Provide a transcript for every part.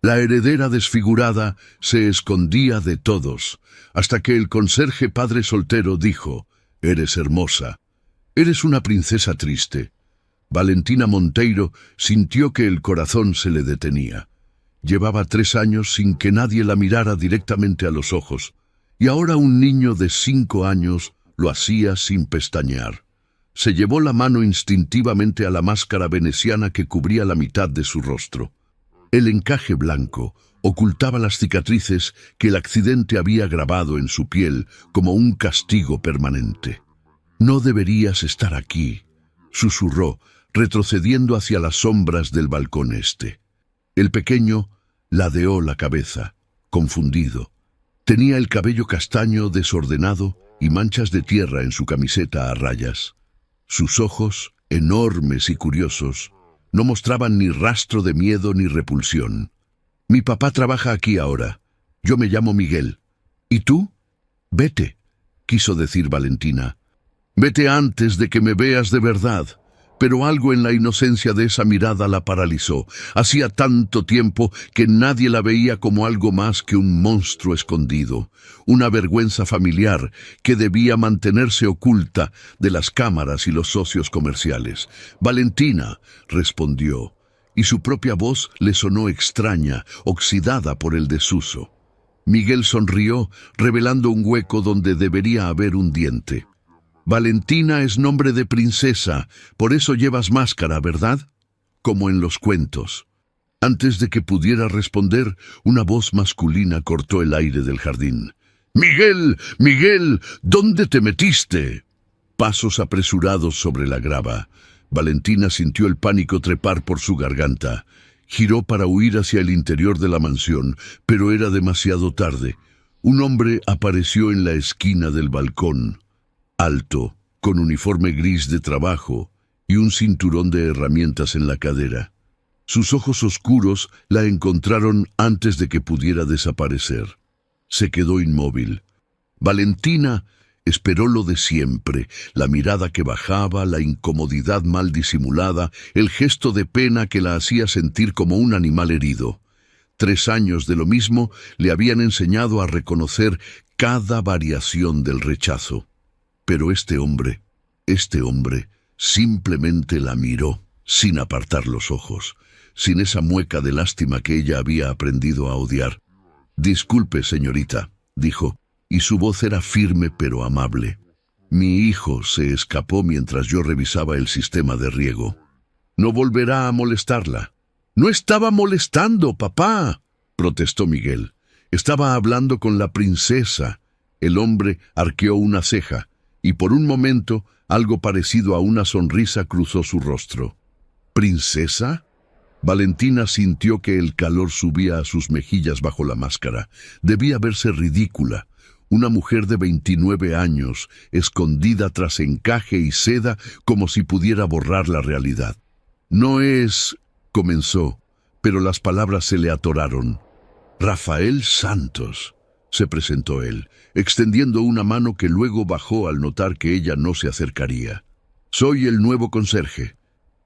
La heredera desfigurada se escondía de todos, hasta que el conserje padre soltero dijo: «Eres hermosa. Eres una princesa triste». Valentina Monteiro sintió que el corazón se le detenía. Llevaba 3 años sin que nadie la mirara directamente a los ojos, y ahora un niño de 5 años lo hacía sin pestañear. Se llevó la mano instintivamente a la máscara veneciana que cubría la mitad de su rostro. El encaje blanco ocultaba las cicatrices que el accidente había grabado en su piel como un castigo permanente. «No deberías estar aquí», susurró, retrocediendo hacia las sombras del balcón este. El pequeño ladeó la cabeza, confundido. Tenía el cabello castaño desordenado y manchas de tierra en su camiseta a rayas. Sus ojos, enormes y curiosos, no mostraban ni rastro de miedo ni repulsión. «Mi papá trabaja aquí ahora. Yo me llamo Miguel. ¿Y tú?» «Vete», quiso decir Valentina. «Vete antes de que me veas de verdad». Pero algo en la inocencia de esa mirada la paralizó. Hacía tanto tiempo que nadie la veía como algo más que un monstruo escondido, una vergüenza familiar que debía mantenerse oculta de las cámaras y los socios comerciales. «Valentina», respondió, y su propia voz le sonó extraña, oxidada por el desuso. Miguel sonrió, revelando un hueco donde debería haber un diente. «Valentina es nombre de princesa, por eso llevas máscara, ¿verdad?», como en los cuentos. Antes de que pudiera responder, una voz masculina cortó el aire del jardín. «¡Miguel! ¡Miguel! ¿Dónde te metiste?». Pasos apresurados sobre la grava. Valentina sintió el pánico trepar por su garganta. Giró para huir hacia el interior de la mansión, pero era demasiado tarde. Un hombre apareció en la esquina del balcón. Alto, con uniforme gris de trabajo y un cinturón de herramientas en la cadera. Sus ojos oscuros la encontraron antes de que pudiera desaparecer. Se quedó inmóvil. Valentina esperó lo de siempre, la mirada que bajaba, la incomodidad mal disimulada, el gesto de pena que la hacía sentir como un animal herido. 3 años de lo mismo le habían enseñado a reconocer cada variación del rechazo. Pero este hombre simplemente la miró, sin apartar los ojos, sin esa mueca de lástima que ella había aprendido a odiar. «Disculpe, señorita», dijo, y su voz era firme pero amable. «Mi hijo se escapó mientras yo revisaba el sistema de riego. No volverá a molestarla». «No estaba molestando, papá», protestó Miguel. «Estaba hablando con la princesa». El hombre arqueó una ceja, y por un momento algo parecido a una sonrisa cruzó su rostro. «¿Princesa?». Valentina sintió que el calor subía a sus mejillas bajo la máscara. Debía verse ridícula. Una mujer de 29 años, escondida tras encaje y seda como si pudiera borrar la realidad. «No es…», comenzó, pero las palabras se le atoraron. «Rafael Santos», se presentó él, extendiendo una mano que luego bajó al notar que ella no se acercaría. «Soy el nuevo conserje,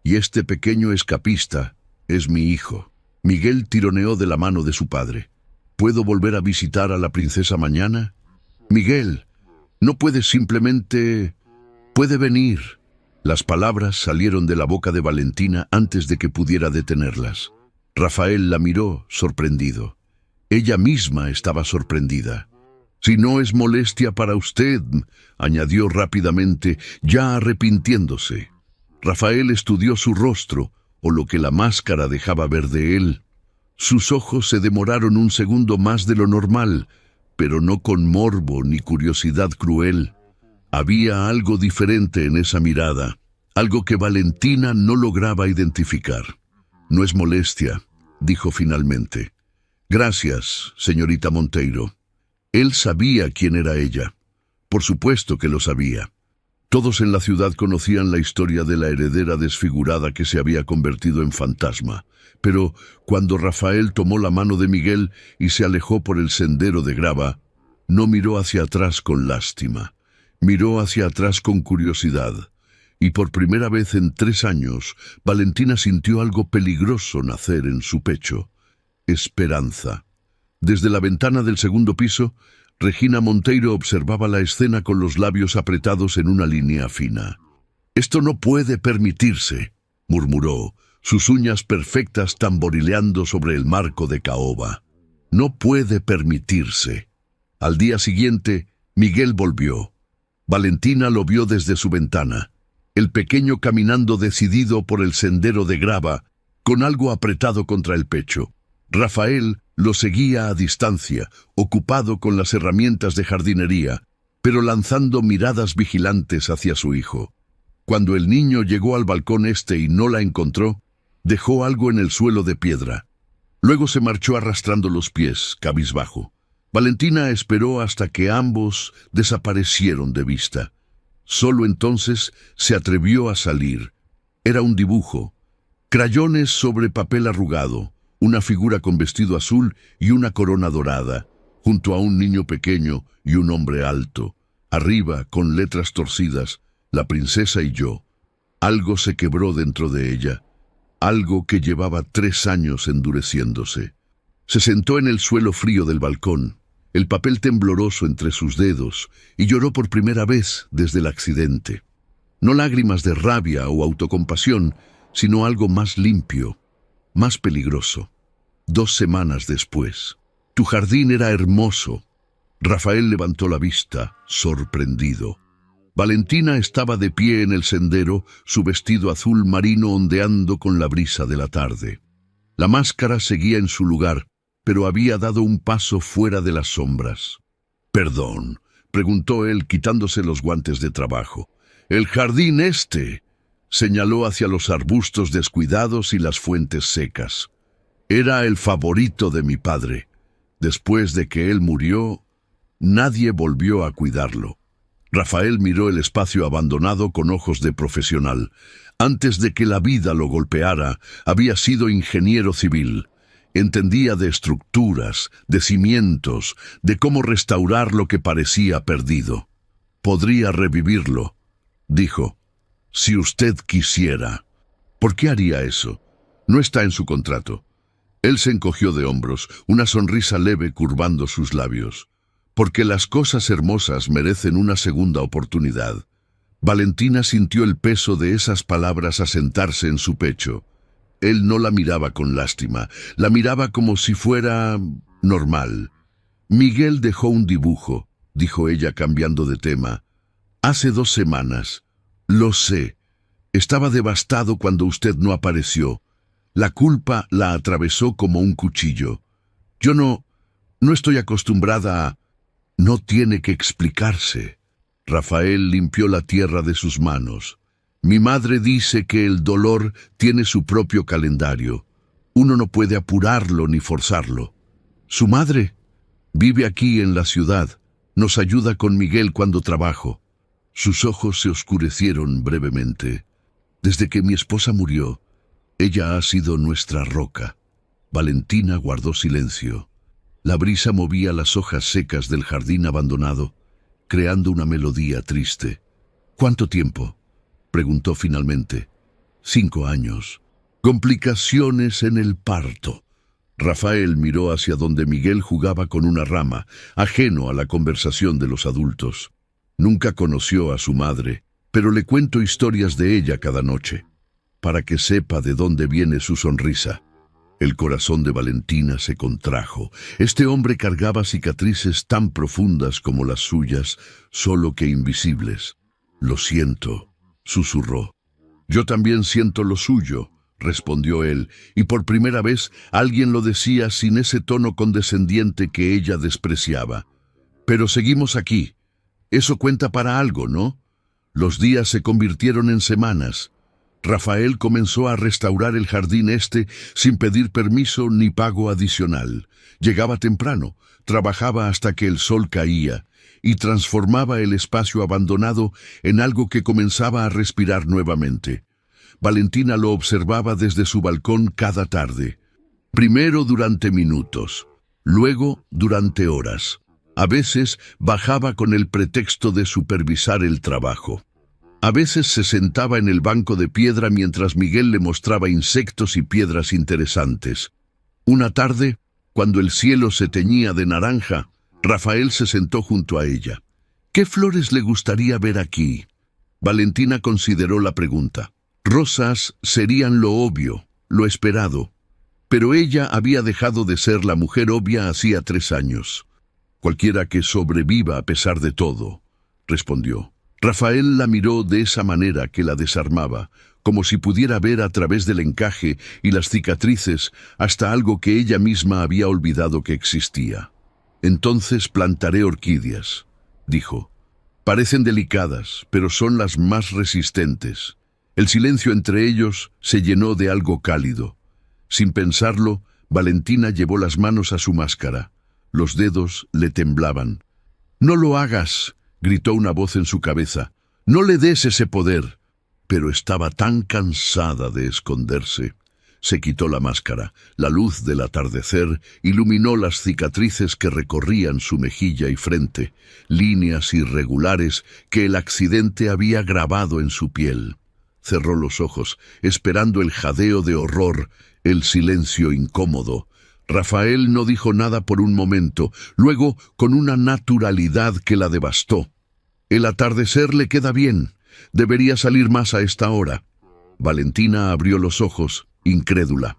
y este pequeño escapista es mi hijo». Miguel tironeó de la mano de su padre. «¿Puedo volver a visitar a la princesa mañana?». «Miguel, no puedes simplemente… puede venir». Las palabras salieron de la boca de Valentina antes de que pudiera detenerlas. Rafael la miró, sorprendido. Ella misma estaba sorprendida. «Si no es molestia para usted», añadió rápidamente, ya arrepintiéndose. Rafael estudió su rostro, o lo que la máscara dejaba ver de él. Sus ojos se demoraron un segundo más de lo normal, pero no con morbo ni curiosidad cruel. Había algo diferente en esa mirada, algo que Valentina no lograba identificar. «No es molestia», dijo finalmente. «Gracias, señorita Monteiro». Él sabía quién era ella. Por supuesto que lo sabía. Todos en la ciudad conocían la historia de la heredera desfigurada que se había convertido en fantasma. Pero cuando Rafael tomó la mano de Miguel y se alejó por el sendero de grava, no miró hacia atrás con lástima. Miró hacia atrás con curiosidad. Y por primera vez en 3 años, Valentina sintió algo peligroso nacer en su pecho. esperanza. Desde la ventana del segundo piso, Regina Monteiro observaba la escena con los labios apretados en una línea fina. «Esto no puede permitirse», murmuró, sus uñas perfectas tamborileando sobre el marco de caoba. «No puede permitirse». Al día siguiente, Miguel volvió. Valentina lo vio desde su ventana, el pequeño caminando decidido por el sendero de grava, con algo apretado contra el pecho. Rafael lo seguía a distancia, ocupado con las herramientas de jardinería, pero lanzando miradas vigilantes hacia su hijo. Cuando el niño llegó al balcón este y no la encontró, dejó algo en el suelo de piedra. Luego se marchó arrastrando los pies, cabizbajo. Valentina esperó hasta que ambos desaparecieron de vista. Solo entonces se atrevió a salir. Era un dibujo. Crayones sobre papel arrugado, una figura con vestido azul y una corona dorada, junto a un niño pequeño y un hombre alto. Arriba, con letras torcidas, la princesa y yo. Algo se quebró dentro de ella, algo que llevaba 3 años endureciéndose. Se sentó en el suelo frío del balcón, el papel tembloroso entre sus dedos, y lloró por primera vez desde el accidente. No lágrimas de rabia o autocompasión, sino algo más limpio, más peligroso. 2 semanas después. «Tu jardín era hermoso». Rafael levantó la vista, sorprendido. Valentina estaba de pie en el sendero, su vestido azul marino ondeando con la brisa de la tarde. La máscara seguía en su lugar, pero había dado un paso fuera de las sombras. «Perdón», preguntó él quitándose los guantes de trabajo. «El jardín este», señaló hacia los arbustos descuidados y las fuentes secas. «Era el favorito de mi padre. Después de que él murió, nadie volvió a cuidarlo». Rafael miró el espacio abandonado con ojos de profesional. Antes de que la vida lo golpeara, había sido ingeniero civil. Entendía de estructuras, de cimientos, de cómo restaurar lo que parecía perdido. «Podría revivirlo», dijo, «si usted quisiera». «¿Por qué haría eso? No está en su contrato». Él se encogió de hombros, una sonrisa leve curvando sus labios. «Porque las cosas hermosas merecen una segunda oportunidad». Valentina sintió el peso de esas palabras asentarse en su pecho. Él no la miraba con lástima, la miraba como si fuera normal. «Miguel dejó un dibujo», dijo ella cambiando de tema. «Hace 2 semanas. Lo sé. Estaba devastado cuando usted no apareció. La culpa la atravesó como un cuchillo. Yo no estoy acostumbrada a... No tiene que explicarse». Rafael limpió la tierra de sus manos. «Mi madre dice que el dolor tiene su propio calendario. Uno no puede apurarlo ni forzarlo. Su madre vive aquí en la ciudad. Nos ayuda con Miguel cuando trabajo». Sus ojos se oscurecieron brevemente. «Desde que mi esposa murió, ella ha sido nuestra roca». Valentina guardó silencio. La brisa movía las hojas secas del jardín abandonado, creando una melodía triste. «¿Cuánto tiempo?», preguntó finalmente. 5 años. «Complicaciones en el parto». Rafael miró hacia donde Miguel jugaba con una rama, ajeno a la conversación de los adultos. Nunca conoció a su madre, pero le cuento historias de ella cada noche, para que sepa de dónde viene su sonrisa. El corazón de Valentina se contrajo. Este hombre cargaba cicatrices tan profundas como las suyas, solo que invisibles. «Lo siento», susurró. «Yo también siento lo suyo», respondió él, y por primera vez alguien lo decía sin ese tono condescendiente que ella despreciaba. «Pero seguimos aquí. Eso cuenta para algo, ¿no?». Los días se convirtieron en semanas. Rafael comenzó a restaurar el jardín este sin pedir permiso ni pago adicional. Llegaba temprano, trabajaba hasta que el sol caía y transformaba el espacio abandonado en algo que comenzaba a respirar nuevamente. Valentina lo observaba desde su balcón cada tarde. Primero durante minutos, luego durante horas. A veces bajaba con el pretexto de supervisar el trabajo. A veces se sentaba en el banco de piedra mientras Miguel le mostraba insectos y piedras interesantes. Una tarde, cuando el cielo se teñía de naranja, Rafael se sentó junto a ella. ¿Qué flores le gustaría ver aquí? Valentina consideró la pregunta. Rosas serían lo obvio, lo esperado. Pero ella había dejado de ser la mujer obvia hacía 3 años. Cualquiera que sobreviva a pesar de todo, respondió. Rafael la miró de esa manera que la desarmaba, como si pudiera ver a través del encaje y las cicatrices hasta algo que ella misma había olvidado que existía. Entonces plantaré orquídeas, dijo. Parecen delicadas, pero son las más resistentes. El silencio entre ellos se llenó de algo cálido. Sin pensarlo, Valentina llevó las manos a su máscara. Los dedos le temblaban. «No lo hagas», gritó una voz en su cabeza. «No le des ese poder». Pero estaba tan cansada de esconderse. Se quitó la máscara. La luz del atardecer iluminó las cicatrices que recorrían su mejilla y frente, líneas irregulares que el accidente había grabado en su piel. Cerró los ojos, esperando el jadeo de horror, el silencio incómodo. Rafael no dijo nada por un momento, luego con una naturalidad que la devastó. «El atardecer le queda bien. Debería salir más a esta hora». Valentina abrió los ojos, incrédula.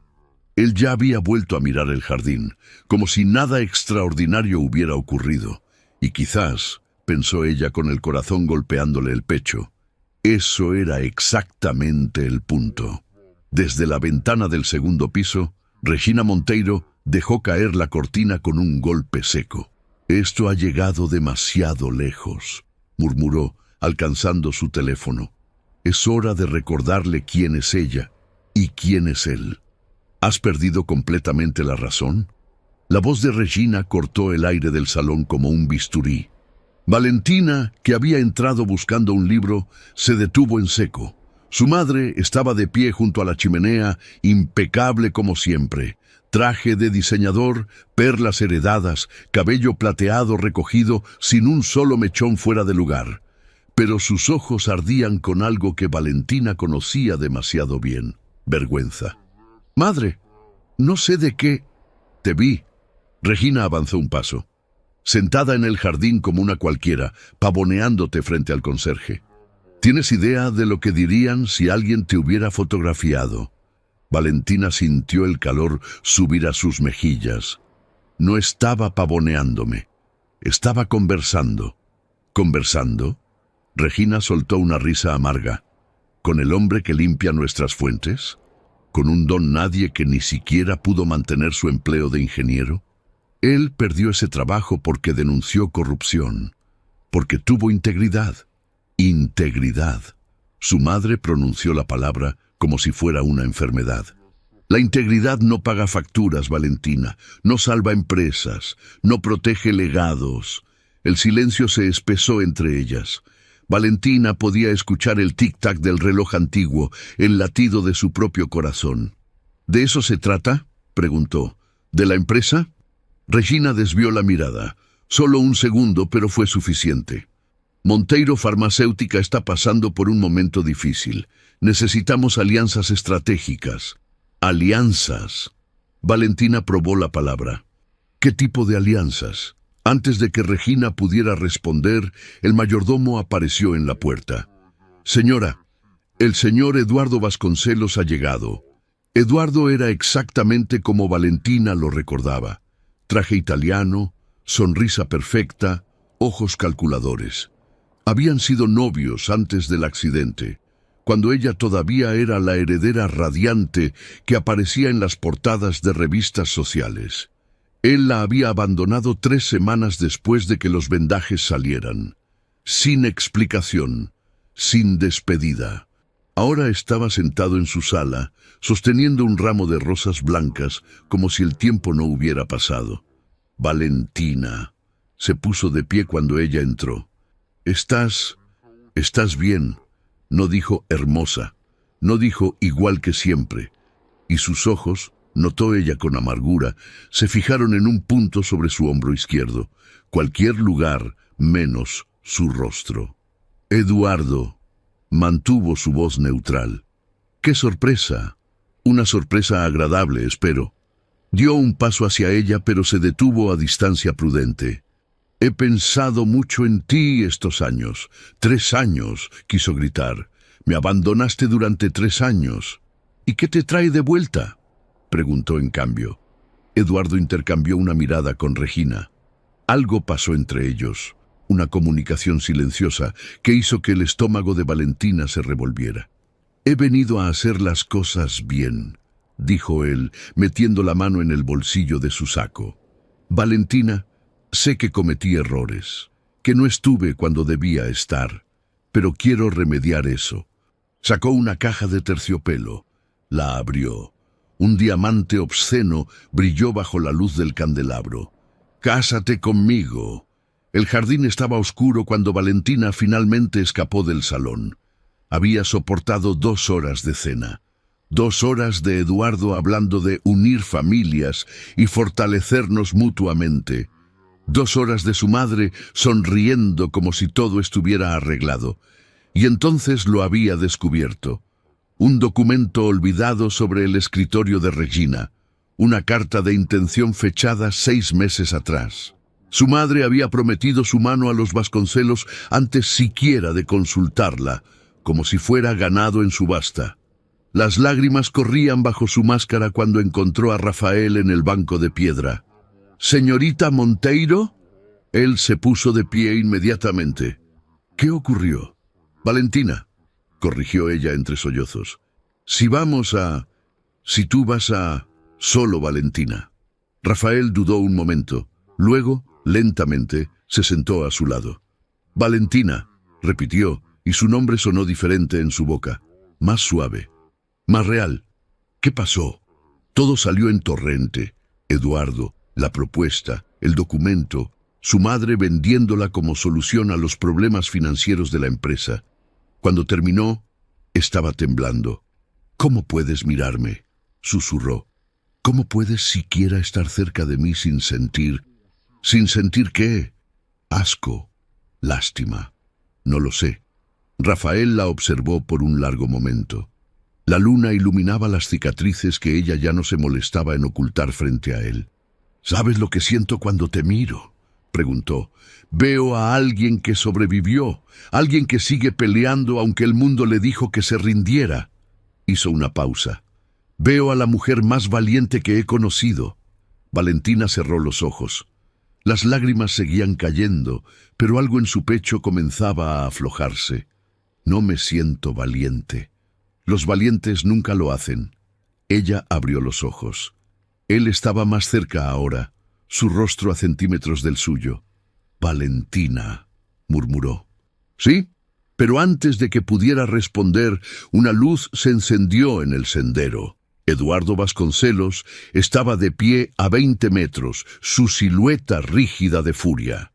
Él ya había vuelto a mirar el jardín, como si nada extraordinario hubiera ocurrido. Y quizás, pensó ella con el corazón golpeándole el pecho, eso era exactamente el punto. Desde la ventana del segundo piso, Regina Monteiro dejó caer la cortina con un golpe seco. «Esto ha llegado demasiado lejos», murmuró, alcanzando su teléfono. «Es hora de recordarle quién es ella y quién es él». «¿Has perdido completamente la razón?». La voz de Regina cortó el aire del salón como un bisturí. Valentina, que había entrado buscando un libro, se detuvo en seco. Su madre estaba de pie junto a la chimenea, impecable como siempre. Traje de diseñador, perlas heredadas, cabello plateado recogido, sin un solo mechón fuera de lugar. Pero sus ojos ardían con algo que Valentina conocía demasiado bien: vergüenza. «Madre, no sé de qué». «Te vi». Regina avanzó un paso. «Sentada en el jardín como una cualquiera, pavoneándote frente al conserje. ¿Tienes idea de lo que dirían si alguien te hubiera fotografiado?». Valentina sintió el calor subir a sus mejillas. No estaba pavoneándome. Estaba conversando. ¿Conversando? Regina soltó una risa amarga. ¿Con el hombre que limpia nuestras fuentes? ¿Con un don nadie que ni siquiera pudo mantener su empleo de ingeniero? Él perdió ese trabajo porque denunció corrupción, porque tuvo integridad. Integridad. Su madre pronunció la palabra como si fuera una enfermedad. La integridad no paga facturas, Valentina, no salva empresas, no protege legados. El silencio se espesó entre ellas. Valentina podía escuchar el tic-tac del reloj antiguo, el latido de su propio corazón. «¿De eso se trata?», preguntó. «¿De la empresa?». Regina desvió la mirada. Solo un segundo, pero fue suficiente. «Monteiro Farmacéutica está pasando por un momento difícil. Necesitamos alianzas estratégicas». «Alianzas». Valentina probó la palabra. «¿Qué tipo de alianzas?». Antes de que Regina pudiera responder, el mayordomo apareció en la puerta. «Señora, el señor Eduardo Vasconcelos ha llegado». Eduardo era exactamente como Valentina lo recordaba. Traje italiano, sonrisa perfecta, ojos calculadores. Habían sido novios antes del accidente, cuando ella todavía era la heredera radiante que aparecía en las portadas de revistas sociales. Él la había abandonado 3 semanas después de que los vendajes salieran. Sin explicación, sin despedida. Ahora estaba sentado en su sala, sosteniendo un ramo de rosas blancas, como si el tiempo no hubiera pasado. «Valentina». Se puso de pie cuando ella entró. «¿Estás bien?». No dijo «hermosa», no dijo «igual que siempre». Y sus ojos, notó ella con amargura, se fijaron en un punto sobre su hombro izquierdo, cualquier lugar menos su rostro. Eduardo mantuvo su voz neutral. «¡Qué sorpresa! Una sorpresa agradable, espero». Dio un paso hacia ella, pero se detuvo a distancia prudente. «He pensado mucho en ti estos años. 3 años», quiso gritar. «Me abandonaste durante 3 años. ¿Y qué te trae de vuelta?», preguntó en cambio. Eduardo intercambió una mirada con Regina. Algo pasó entre ellos, una comunicación silenciosa que hizo que el estómago de Valentina se revolviera. «He venido a hacer las cosas bien», dijo él, metiendo la mano en el bolsillo de su saco. «Valentina, sé que cometí errores, que no estuve cuando debía estar, pero quiero remediar eso». Sacó una caja de terciopelo, la abrió. Un diamante obsceno brilló bajo la luz del candelabro. «Cásate conmigo». El jardín estaba oscuro cuando Valentina finalmente escapó del salón. Había soportado 2 horas de cena. 2 horas de Eduardo hablando de unir familias y fortalecernos mutuamente. 2 horas de su madre sonriendo como si todo estuviera arreglado. Y entonces lo había descubierto. Un documento olvidado sobre el escritorio de Regina. Una carta de intención fechada 6 meses atrás. Su madre había prometido su mano a los Vasconcelos antes siquiera de consultarla, como si fuera ganado en subasta. Las lágrimas corrían bajo su máscara cuando encontró a Rafael en el banco de piedra. «¿Señorita Monteiro?» Él se puso de pie inmediatamente. «¿Qué ocurrió?» «Valentina», corrigió ella entre sollozos. Si tú vas a... Solo Valentina». Rafael dudó un momento. Luego, lentamente, se sentó a su lado. «Valentina», repitió, y su nombre sonó diferente en su boca. Más suave. Más real. ¿Qué pasó? Todo salió en torrente. Eduardo, la propuesta, el documento, su madre vendiéndola como solución a los problemas financieros de la empresa. Cuando terminó, estaba temblando. «¿Cómo puedes mirarme?», susurró. «¿Cómo puedes siquiera estar cerca de mí sin sentir...» ¿Sin sentir qué? Asco, lástima. No lo sé. Rafael la observó por un largo momento. La luna iluminaba las cicatrices que ella ya no se molestaba en ocultar frente a él. «¿Sabes lo que siento cuando te miro?», preguntó. «Veo a alguien que sobrevivió, alguien que sigue peleando aunque el mundo le dijo que se rindiera». Hizo una pausa. «Veo a la mujer más valiente que he conocido». Valentina cerró los ojos. Las lágrimas seguían cayendo, pero algo en su pecho comenzaba a aflojarse. «No me siento valiente». Los valientes nunca lo hacen. Ella abrió los ojos. Él estaba más cerca ahora, su rostro a centímetros del suyo. «Valentina», murmuró. «Sí», pero antes de que pudiera responder, una luz se encendió en el sendero. Eduardo Vasconcelos estaba de pie a 20 metros, su silueta rígida de furia.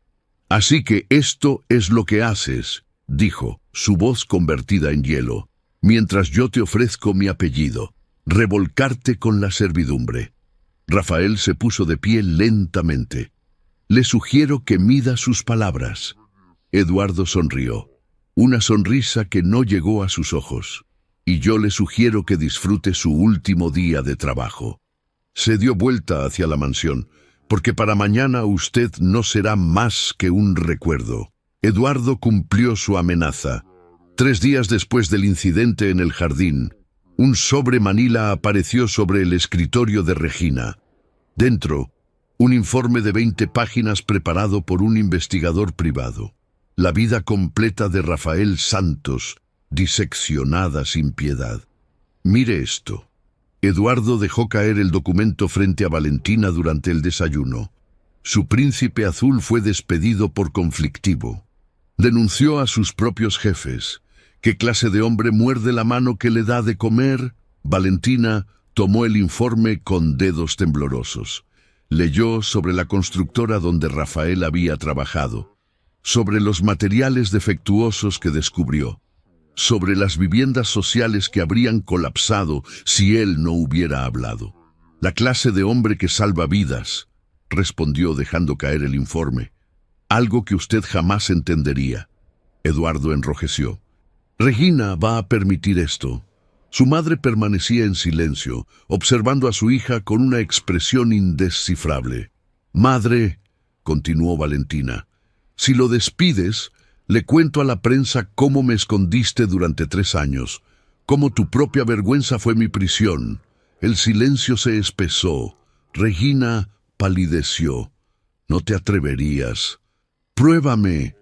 «Así que esto es lo que haces», dijo, su voz convertida en hielo, «mientras yo te ofrezco mi apellido, revolcarte con la servidumbre». Rafael se puso de pie lentamente. «Le sugiero que mida sus palabras». Eduardo sonrió, una sonrisa que no llegó a sus ojos. «Y yo le sugiero que disfrute su último día de trabajo». Se dio vuelta hacia la mansión, «porque para mañana usted no será más que un recuerdo». Eduardo cumplió su amenaza. 3 días después del incidente en el jardín, un sobre manila apareció sobre el escritorio de Regina. Dentro, un informe de 20 páginas preparado por un investigador privado. La vida completa de Rafael Santos, diseccionada sin piedad. «Mire esto». Eduardo dejó caer el documento frente a Valentina durante el desayuno. Su príncipe azul fue despedido por conflictivo. Denunció a sus propios jefes. ¿Qué clase de hombre muerde la mano que le da de comer? Valentina tomó el informe con dedos temblorosos. Leyó sobre la constructora donde Rafael había trabajado, sobre los materiales defectuosos que descubrió, sobre las viviendas sociales que habrían colapsado si él no hubiera hablado. «La clase de hombre que salva vidas», respondió dejando caer el informe. «Algo que usted jamás entendería». Eduardo enrojeció. «Regina va a permitir esto». Su madre permanecía en silencio, observando a su hija con una expresión indescifrable. «Madre», continuó Valentina, «si lo despides, le cuento a la prensa cómo me escondiste durante 3 años, cómo tu propia vergüenza fue mi prisión». El silencio se espesó. Regina palideció. «No te atreverías». «Pruébame».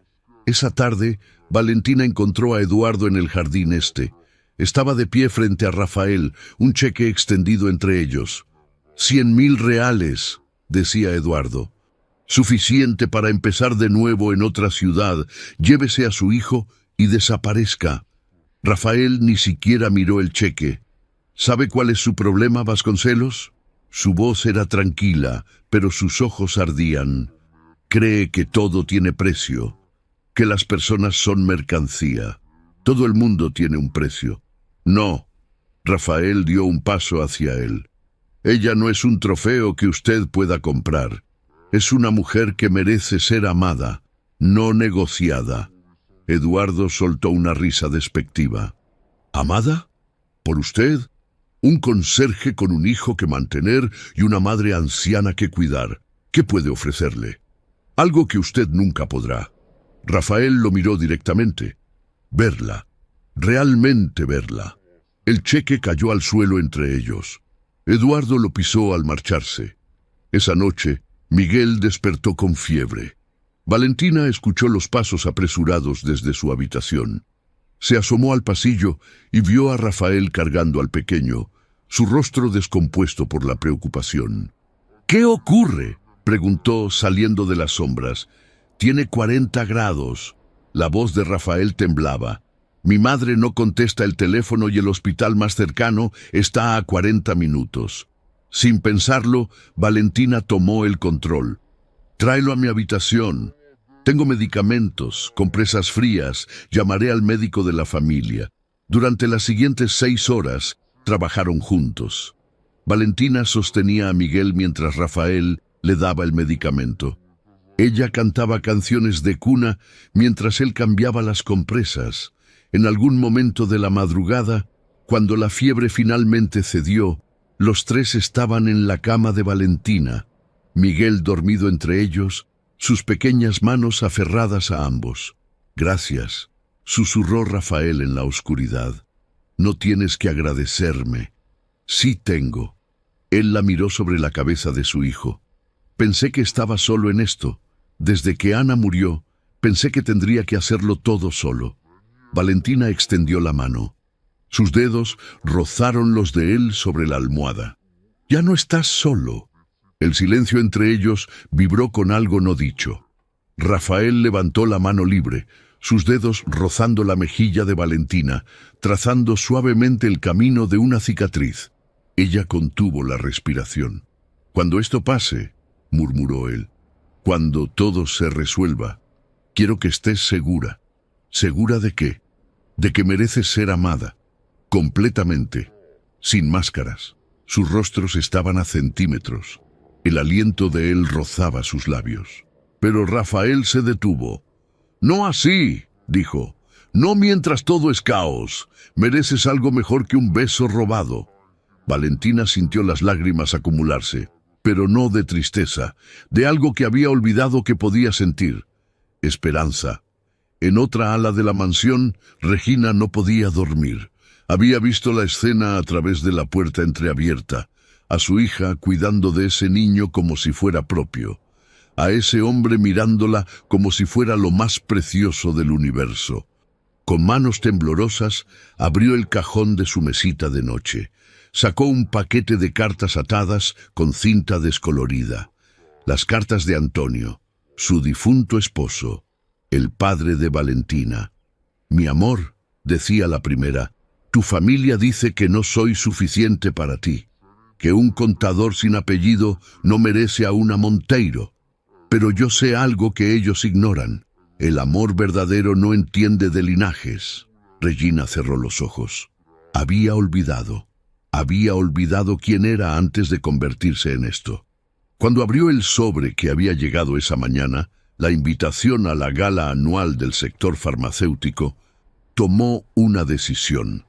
Esa tarde, Valentina encontró a Eduardo en el jardín este. Estaba de pie frente a Rafael, un cheque extendido entre ellos. 100.000 reales, decía Eduardo. Suficiente para empezar de nuevo en otra ciudad. Llévese a su hijo y desaparezca. Rafael ni siquiera miró el cheque. ¿Sabe cuál es su problema, Vasconcelos? Su voz era tranquila, pero sus ojos ardían. Cree que todo tiene precio, que las personas son mercancía. Todo el mundo tiene un precio. No. Rafael dio un paso hacia él. Ella no es un trofeo que usted pueda comprar. Es una mujer que merece ser amada, no negociada. Eduardo soltó una risa despectiva. ¿Amada? ¿Por usted? Un conserje con un hijo que mantener y una madre anciana que cuidar. ¿Qué puede ofrecerle? Algo que usted nunca podrá. Rafael lo miró directamente. Verla. Realmente verla. El cheque cayó al suelo entre ellos. Eduardo lo pisó al marcharse. Esa noche, Miguel despertó con fiebre. Valentina escuchó los pasos apresurados desde su habitación. Se asomó al pasillo y vio a Rafael cargando al pequeño, su rostro descompuesto por la preocupación. «¿Qué ocurre?», preguntó saliendo de las sombras. «Tiene 40 grados». La voz de Rafael temblaba. «Mi madre no contesta el teléfono y el hospital más cercano está a 40 minutos». Sin pensarlo, Valentina tomó el control. «Tráelo a mi habitación. Tengo medicamentos, compresas frías, llamaré al médico de la familia». Durante las siguientes 6 horas, trabajaron juntos. Valentina sostenía a Miguel mientras Rafael le daba el medicamento. Ella cantaba canciones de cuna mientras él cambiaba las compresas. En algún momento de la madrugada, cuando la fiebre finalmente cedió, los 3 estaban en la cama de Valentina, Miguel dormido entre ellos, sus pequeñas manos aferradas a ambos. «Gracias», susurró Rafael en la oscuridad. «No tienes que agradecerme». «Sí tengo». Él la miró sobre la cabeza de su hijo. «Pensé que estaba solo en esto. Desde que Ana murió, pensé que tendría que hacerlo todo solo». Valentina extendió la mano. Sus dedos rozaron los de él sobre la almohada. «Ya no estás solo». El silencio entre ellos vibró con algo no dicho. Rafael levantó la mano libre, sus dedos rozando la mejilla de Valentina, trazando suavemente el camino de una cicatriz. Ella contuvo la respiración. «Cuando esto pase», murmuró él, «cuando todo se resuelva, quiero que estés segura». ¿Segura de qué? De que mereces ser amada. Completamente. Sin máscaras. Sus rostros estaban a centímetros. El aliento de él rozaba sus labios. Pero Rafael se detuvo. «No así», dijo. «No mientras todo es caos. Mereces algo mejor que un beso robado». Valentina sintió las lágrimas acumularse, pero no de tristeza, de algo que había olvidado que podía sentir. Esperanza. En otra ala de la mansión, Regina no podía dormir. Había visto la escena a través de la puerta entreabierta, a su hija cuidando de ese niño como si fuera propio, a ese hombre mirándola como si fuera lo más precioso del universo. Con manos temblorosas, abrió el cajón de su mesita de noche. Sacó un paquete de cartas atadas con cinta descolorida. Las cartas de Antonio, su difunto esposo, el padre de Valentina. «Mi amor», decía la primera, «tu familia dice que no soy suficiente para ti, que un contador sin apellido no merece a una Monteiro. Pero yo sé algo que ellos ignoran. El amor verdadero no entiende de linajes». Regina cerró los ojos. Había olvidado quién era antes de convertirse en esto. Cuando abrió el sobre que había llegado esa mañana, la invitación a la gala anual del sector farmacéutico, tomó una decisión.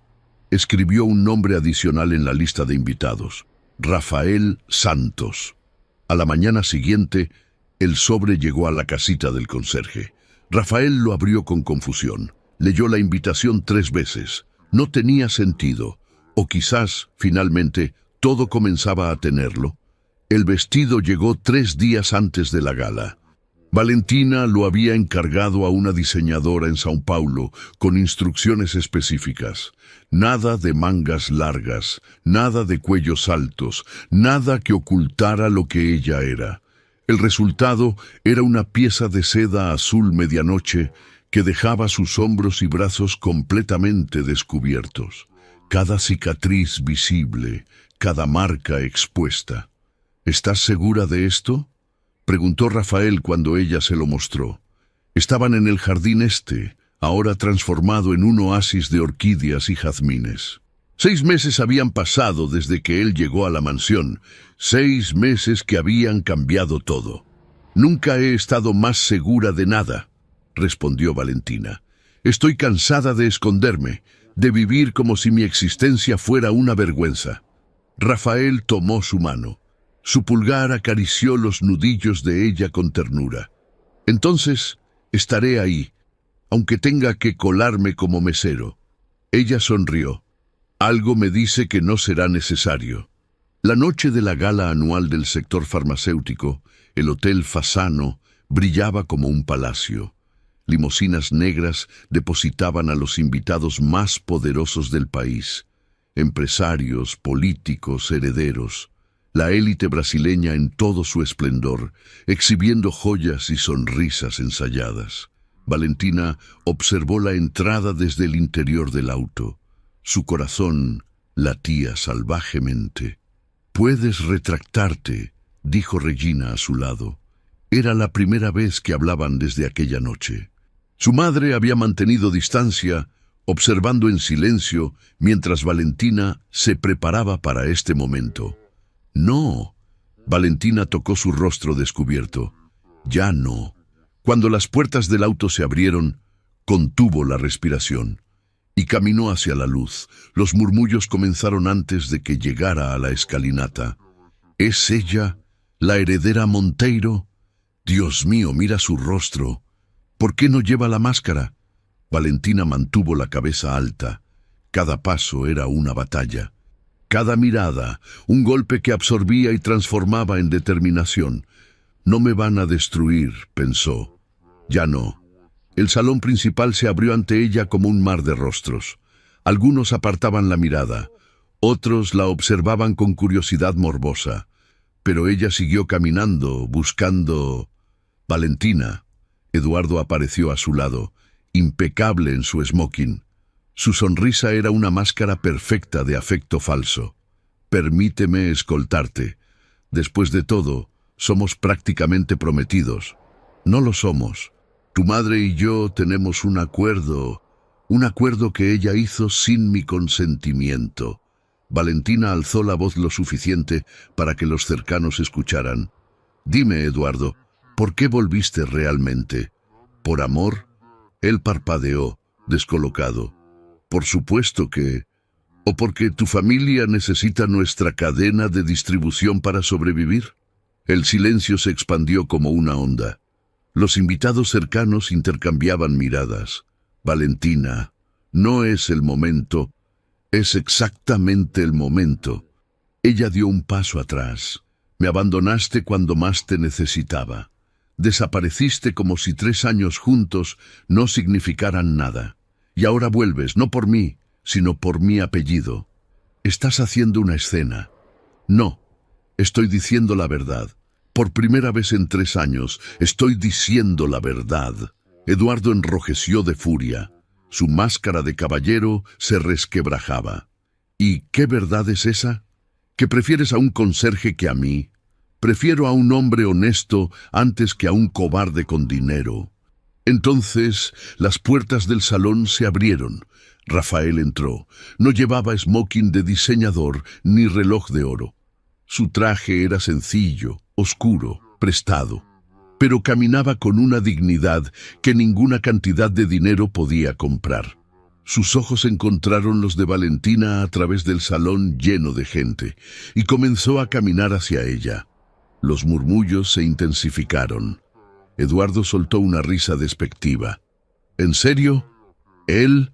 Escribió un nombre adicional en la lista de invitados: Rafael Santos. A la mañana siguiente, el sobre llegó a la casita del conserje. Rafael lo abrió con confusión. Leyó la invitación 3 veces. No tenía sentido. O quizás, finalmente, todo comenzaba a tenerlo. El vestido llegó 3 días antes de la gala. Valentina lo había encargado a una diseñadora en São Paulo con instrucciones específicas. Nada de mangas largas, nada de cuellos altos, nada que ocultara lo que ella era. El resultado era una pieza de seda azul medianoche que dejaba sus hombros y brazos completamente descubiertos. Cada cicatriz visible, cada marca expuesta. ¿Estás segura de esto?, preguntó Rafael cuando ella se lo mostró. Estaban en el jardín ahora transformado en un oasis de orquídeas y jazmines. 6 meses habían pasado desde que él llegó a la mansión, 6 meses que habían cambiado todo. «Nunca he estado más segura de nada», respondió Valentina. «Estoy cansada de esconderme, de vivir como si mi existencia fuera una vergüenza». Rafael tomó su mano. Su pulgar acarició los nudillos de ella con ternura. «Entonces, estaré ahí, aunque tenga que colarme como mesero». Ella sonrió. «Algo me dice que no será necesario». La noche de la gala anual del sector farmacéutico, el Hotel Fasano brillaba como un palacio. Limusinas negras depositaban a los invitados más poderosos del país. Empresarios, políticos, herederos. La élite brasileña en todo su esplendor, exhibiendo joyas y sonrisas ensayadas. Valentina observó la entrada desde el interior del auto. Su corazón latía salvajemente. «Puedes retractarte», dijo Regina a su lado. Era la primera vez que hablaban desde aquella noche. Su madre había mantenido distancia, observando en silencio mientras Valentina se preparaba para este momento. «No». Valentina tocó su rostro descubierto. «Ya no». Cuando las puertas del auto se abrieron, contuvo la respiración y caminó hacia la luz. Los murmullos comenzaron antes de que llegara a la escalinata. «¿Es ella, la heredera Monteiro? Dios mío, mira su rostro. ¿Por qué no lleva la máscara?». Valentina mantuvo la cabeza alta. Cada paso era una batalla. Cada mirada, un golpe que absorbía y transformaba en determinación. «No me van a destruir», pensó. Ya no. El salón principal se abrió ante ella como un mar de rostros. Algunos apartaban la mirada, otros la observaban con curiosidad morbosa. Pero ella siguió caminando, buscando... Valentina. Eduardo apareció a su lado, impecable en su smoking. Su sonrisa era una máscara perfecta de afecto falso. «Permíteme escoltarte. Después de todo, somos prácticamente prometidos». «No lo somos. Tu madre y yo tenemos un acuerdo que ella hizo sin mi consentimiento». Valentina alzó la voz lo suficiente para que los cercanos escucharan. «Dime, Eduardo, ¿por qué volviste realmente? ¿Por amor?». Él parpadeó, descolocado. «Por supuesto que... ¿O porque tu familia necesita nuestra cadena de distribución para sobrevivir?». El silencio se expandió como una onda. Los invitados cercanos intercambiaban miradas. «Valentina, no es el momento. Es exactamente el momento». Ella dio un paso atrás. «Me abandonaste cuando más te necesitaba. Desapareciste como si 3 años juntos no significaran nada. Y ahora vuelves, no por mí, sino por mi apellido. Estás haciendo una escena». «No, estoy diciendo la verdad. Por primera vez en 3 años, estoy diciendo la verdad». Eduardo enrojeció de furia. Su máscara de caballero se resquebrajaba. «¿Y qué verdad es esa? ¿Que prefieres a un conserje que a mí? Prefiero a un hombre honesto antes que a un cobarde con dinero». Entonces, las puertas del salón se abrieron. Rafael entró. No llevaba smoking de diseñador ni reloj de oro. Su traje era sencillo, oscuro, prestado, pero caminaba con una dignidad que ninguna cantidad de dinero podía comprar. Sus ojos encontraron los de Valentina a través del salón lleno de gente, y comenzó a caminar hacia ella. Los murmullos se intensificaron. Eduardo soltó una risa despectiva. ¿En serio? ¿Él?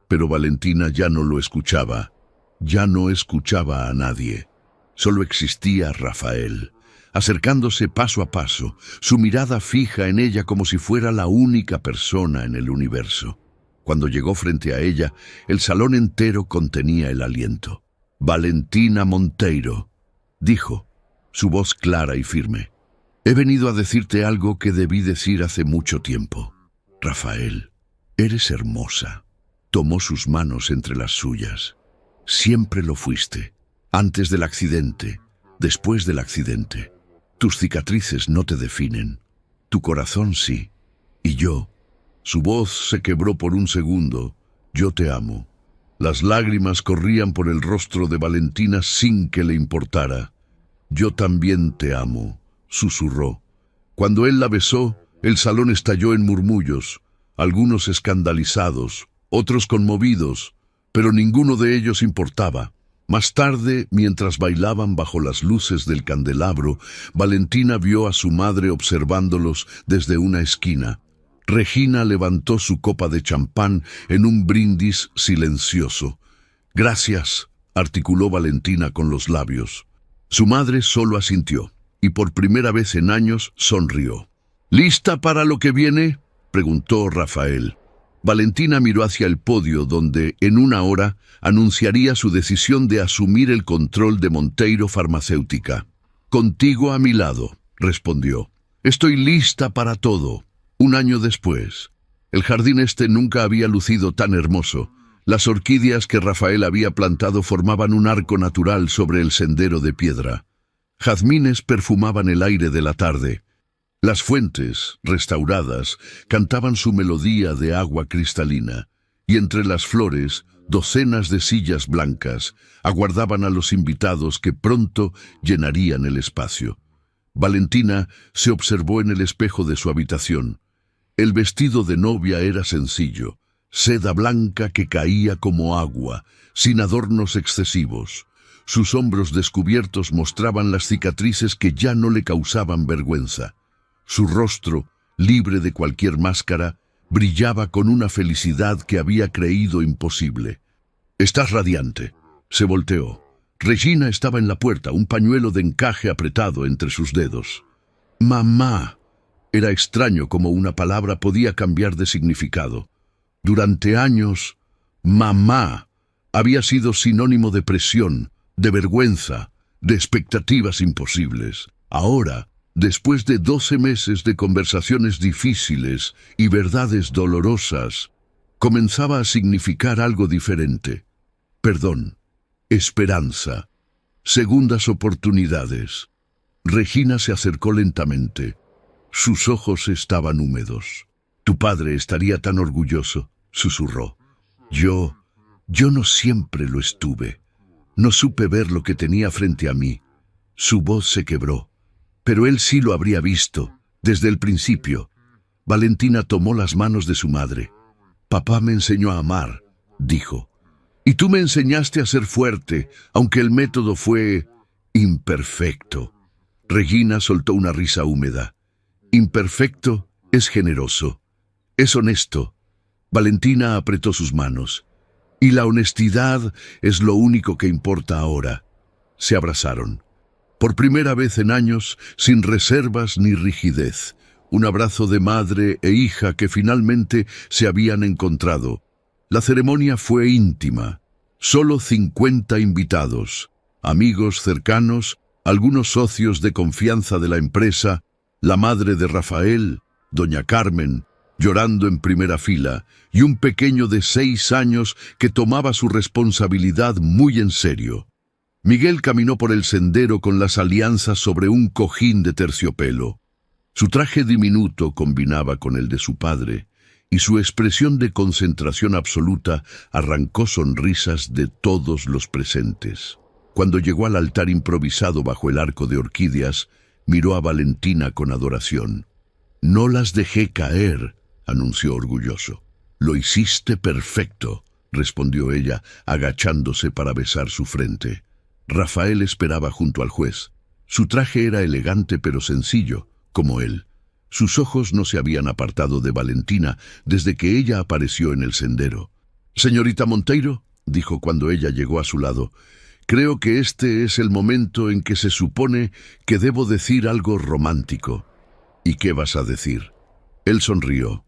Pero Valentina ya no lo escuchaba. Ya no escuchaba a nadie. Solo existía Rafael, acercándose paso a paso, su mirada fija en ella como si fuera la única persona en el universo. Cuando llegó frente a ella, el salón entero contenía el aliento. «Valentina Monteiro», dijo, su voz clara y firme. «He venido a decirte algo que debí decir hace mucho tiempo. Rafael, eres hermosa». Tomó sus manos entre las suyas. «Siempre lo fuiste. Antes del accidente, después del accidente. Tus cicatrices no te definen. Tu corazón sí. Y yo». Su voz se quebró por un segundo. «Yo te amo». Las lágrimas corrían por el rostro de Valentina sin que le importara. «Yo también te amo», susurró. Cuando él la besó, el salón estalló en murmullos, algunos escandalizados, otros conmovidos, pero ninguno de ellos importaba. Más tarde, mientras bailaban bajo las luces del candelabro, Valentina vio a su madre observándolos desde una esquina. Regina levantó su copa de champán en un brindis silencioso. «Gracias», articuló Valentina con los labios. Su madre solo asintió, y por primera vez en años sonrió. «¿Lista para lo que viene?», preguntó Rafael. Valentina miró hacia el podio donde, en una hora, anunciaría su decisión de asumir el control de Monteiro Farmacéutica. «Contigo a mi lado», respondió. «Estoy lista para todo». Un año después, el jardín nunca había lucido tan hermoso. Las orquídeas que Rafael había plantado formaban un arco natural sobre el sendero de piedra. Jazmines perfumaban el aire de la tarde. Las fuentes, restauradas, cantaban su melodía de agua cristalina, y entre las flores, docenas de sillas blancas aguardaban a los invitados que pronto llenarían el espacio. Valentina se observó en el espejo de su habitación. El vestido de novia era sencillo, seda blanca que caía como agua, sin adornos excesivos. Sus hombros descubiertos mostraban las cicatrices que ya no le causaban vergüenza. Su rostro, libre de cualquier máscara, brillaba con una felicidad que había creído imposible. «Estás radiante», se volteó. Regina estaba en la puerta, un pañuelo de encaje apretado entre sus dedos. «Mamá». Era extraño cómo una palabra podía cambiar de significado. Durante años, mamá había sido sinónimo de presión, de vergüenza, de expectativas imposibles. Ahora, después de 12 meses de conversaciones difíciles y verdades dolorosas, comenzaba a significar algo diferente. Perdón, esperanza, segundas oportunidades. Regina se acercó lentamente. Sus ojos estaban húmedos. «Tu padre estaría tan orgulloso», susurró. Yo no siempre lo estuve. No supe ver lo que tenía frente a mí». Su voz se quebró. Pero él sí lo habría visto, desde el principio. Valentina tomó las manos de su madre. «Papá me enseñó a amar», dijo. «Y tú me enseñaste a ser fuerte, aunque el método fue imperfecto». Regina soltó una risa húmeda. «Imperfecto es generoso, es honesto». Valentina apretó sus manos. «Y la honestidad es lo único que importa ahora». Se abrazaron. Por primera vez en años, sin reservas ni rigidez. Un abrazo de madre e hija que finalmente se habían encontrado. La ceremonia fue íntima. Solo 50 invitados, amigos cercanos, algunos socios de confianza de la empresa, la madre de Rafael, doña Carmen, llorando en primera fila, y un pequeño de 6 años que tomaba su responsabilidad muy en serio. Miguel caminó por el sendero con las alianzas sobre un cojín de terciopelo. Su traje diminuto combinaba con el de su padre, y su expresión de concentración absoluta arrancó sonrisas de todos los presentes. Cuando llegó al altar improvisado bajo el arco de orquídeas, miró a Valentina con adoración. «No las dejé caer», anunció orgulloso. «Lo hiciste perfecto». respondió ella, agachándose para besar su frente. Rafael esperaba junto al juez. Su traje era elegante pero sencillo, como él. Sus ojos no se habían apartado de Valentina desde que ella apareció en el sendero. «Señorita Monteiro», dijo cuando ella llegó a su lado, «creo que este es el momento en que se supone que debo decir algo romántico». «¿Y qué vas a decir?». Él sonrió.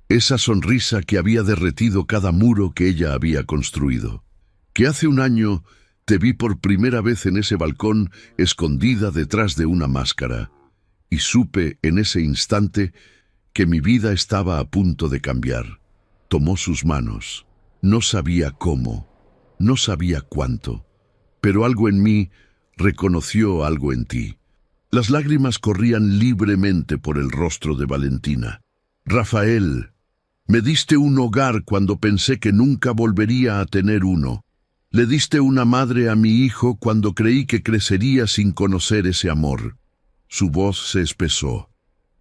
Esa sonrisa que había derretido cada muro que ella había construido. «Que hace un año te vi por primera vez en ese balcón escondida detrás de una máscara, y supe en ese instante que mi vida estaba a punto de cambiar». Tomó sus manos. No sabía cómo, no sabía cuánto, pero algo en mí reconoció algo en ti. Las lágrimas corrían libremente por el rostro de Valentina. «Rafael, me diste un hogar cuando pensé que nunca volvería a tener uno. Le diste una madre a mi hijo cuando creí que crecería sin conocer ese amor». Su voz se espesó.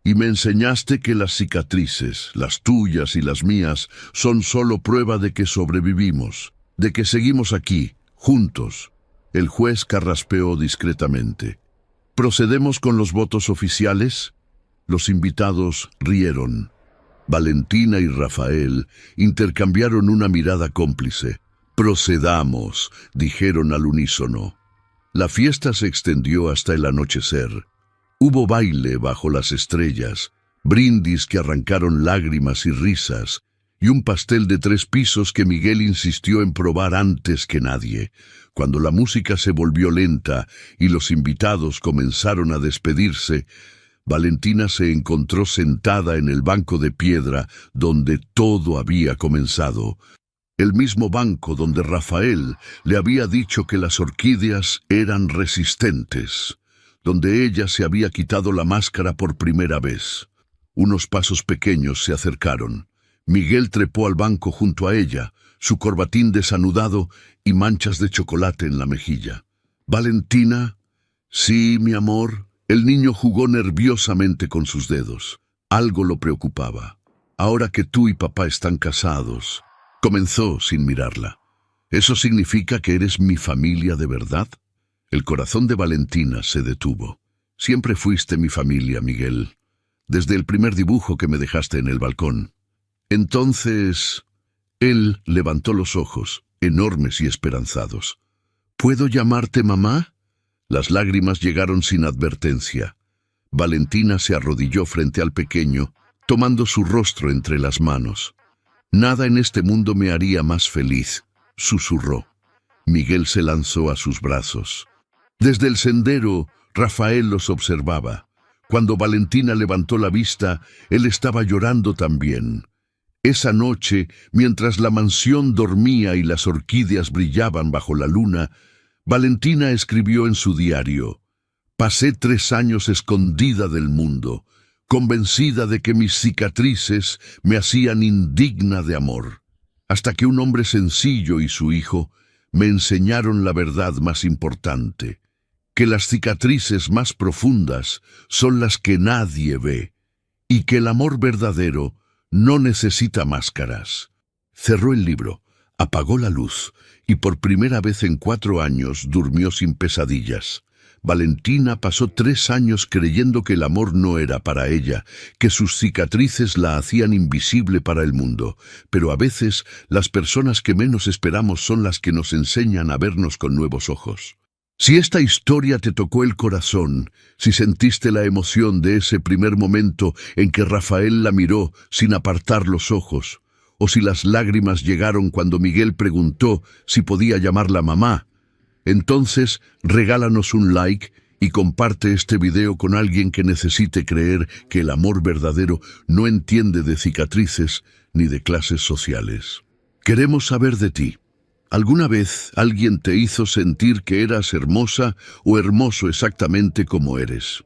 «Y me enseñaste que las cicatrices, las tuyas y las mías, son solo prueba de que sobrevivimos, de que seguimos aquí, juntos». El juez carraspeó discretamente. «¿Procedemos con los votos oficiales?». Los invitados rieron. Valentina y Rafael intercambiaron una mirada cómplice. «Procedamos», dijeron al unísono. La fiesta se extendió hasta el anochecer. Hubo baile bajo las estrellas, brindis que arrancaron lágrimas y risas, y un pastel de 3 pisos que Miguel insistió en probar antes que nadie. Cuando la música se volvió lenta y los invitados comenzaron a despedirse, Valentina se encontró sentada en el banco de piedra donde todo había comenzado. El mismo banco donde Rafael le había dicho que las orquídeas eran resistentes, donde ella se había quitado la máscara por primera vez. Unos pasos pequeños se acercaron. Miguel trepó al banco junto a ella, su corbatín desanudado y manchas de chocolate en la mejilla. «Valentina». «Sí, mi amor». El niño jugó nerviosamente con sus dedos. Algo lo preocupaba. «Ahora que tú y papá están casados», comenzó sin mirarla. «¿Eso significa que eres mi familia de verdad?». El corazón de Valentina se detuvo. «Siempre fuiste mi familia, Miguel, desde el primer dibujo que me dejaste en el balcón». Entonces, él levantó los ojos, enormes y esperanzados. «¿Puedo llamarte mamá?». Las lágrimas llegaron sin advertencia. Valentina se arrodilló frente al pequeño, tomando su rostro entre las manos. «Nada en este mundo me haría más feliz», susurró. Miguel se lanzó a sus brazos. Desde el sendero, Rafael los observaba. Cuando Valentina levantó la vista, él estaba llorando también. Esa noche, mientras la mansión dormía y las orquídeas brillaban bajo la luna, Valentina escribió en su diario: «Pasé 3 años escondida del mundo, convencida de que mis cicatrices me hacían indigna de amor, hasta que un hombre sencillo y su hijo me enseñaron la verdad más importante, que las cicatrices más profundas son las que nadie ve, y que el amor verdadero no necesita máscaras». Cerró el libro, apagó la luz, y por primera vez en 4 años durmió sin pesadillas. Valentina pasó 3 años creyendo que el amor no era para ella, que sus cicatrices la hacían invisible para el mundo, pero a veces las personas que menos esperamos son las que nos enseñan a vernos con nuevos ojos. Si esta historia te tocó el corazón, si sentiste la emoción de ese primer momento en que Rafael la miró sin apartar los ojos, o si las lágrimas llegaron cuando Miguel preguntó si podía llamarla mamá, entonces regálanos un like y comparte este video con alguien que necesite creer que el amor verdadero no entiende de cicatrices ni de clases sociales. Queremos saber de ti. ¿Alguna vez alguien te hizo sentir que eras hermosa o hermoso exactamente como eres?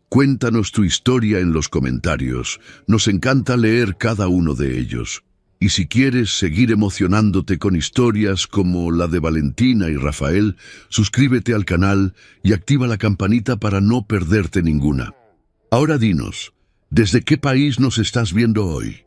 Cuéntanos tu historia en los comentarios. Nos encanta leer cada uno de ellos. Y si quieres seguir emocionándote con historias como la de Valentina y Rafael, suscríbete al canal y activa la campanita para no perderte ninguna. Ahora dinos, ¿desde qué país nos estás viendo hoy?